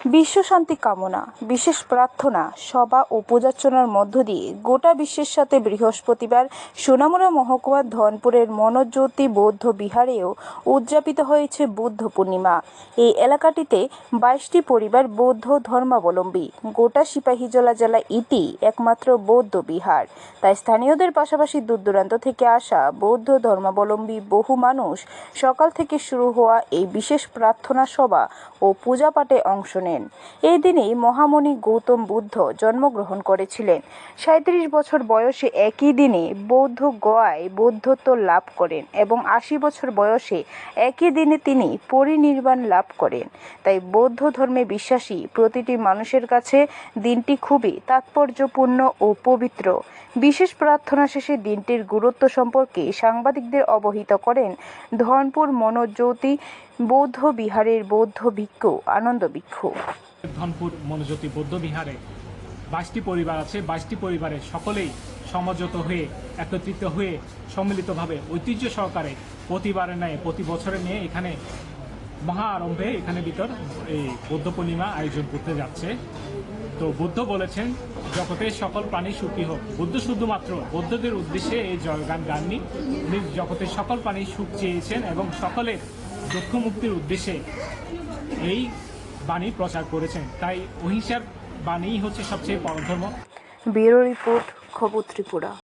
বিশ্ব শান্তি কামনা, বিশেষ প্রার্থনা সভা ও পূজার্চনার মধ্য দিয়ে গোটা বিশ্বের সাথে বৃহস্পতিবার সোনামুড়া মহকুমার ধনপুরের মনোজ্যোতি বৌদ্ধ বিহারেও উদযাপিত হয়েছে বুদ্ধ পূর্ণিমা। এই এলাকাটিতে 22টি পরিবার বৌদ্ধ ধর্মাবলম্বী। গোটা সিপাহীজলা জেলা ইতি একমাত্র বৌদ্ধ বিহার, তাই স্থানীয়দের পাশাপাশি দূর দূরান্ত থেকে আসা বৌদ্ধ ধর্মাবলম্বী বহু মানুষ সকাল থেকে শুরু হওয়া এই বিশেষ প্রার্থনা সভা ও পূজা পাঠে অংশ নেন। এই দিনেই মহামুনি গৌতম বুদ্ধ জন্মগ্রহণ করেছিলেন। 37 বছর বয়সে একই দিনে বৌদ্ধ গয়ায় বৌদ্ধত্ব লাভ করেন এবং 80 বছর বয়সে একই দিনে তিনি পরিনির্বাণ লাভ করেন। তাই বৌদ্ধ ধর্মে বিশ্বাসী প্রতিটি মানুষের কাছে দিনটি খুবই তাৎপর্যপূর্ণ ও পবিত্র। বিশেষ প্রার্থনা শেষে দিনটির গুরুত্ব সম্পর্কে সাংবাদিকদের অবহিত করেন ধনপুর মনোজ্যোতি বৌদ্ধ বিহারের বৌদ্ধ ভিক্ষু আনন্দ ভিক্ষু। ধনপুর মনোজ্যোতি বৌদ্ধ বিহারে 22টি পরিবার আছে। 22টি পরিবারের সকলেই সমঝোত হয়ে একত্রিত হয়ে সম্মিলিতভাবে ঐতিহ্য সহকারে প্রতিবারের ন্যায় প্রতি বছরে নিয়ে এখানে মহা আরম্ভে এখানে ভিতর এই বৌদ্ধ পূর্ণিমা আয়োজন করতে যাচ্ছে। তো বুদ্ধ বলেছেন জগতের সকল প্রাণী সুখী হোক। বুদ্ধ শুধুমাত্র বৌদ্ধদের উদ্দেশ্যে এই জয়গান গাননি, উনি জগতের সকল প্রাণী সুখ চেয়েছেন এবং সকলের দুঃখ মুক্তির উদ্দেশ্যে এই বাণী প্রচার করেছেন। তাই অহিংসার বাণী হচ্ছে সবচেয়ে বড় ধর্ম। ব্যুরো রিপোর্ট, খবর ত্রিপুরা।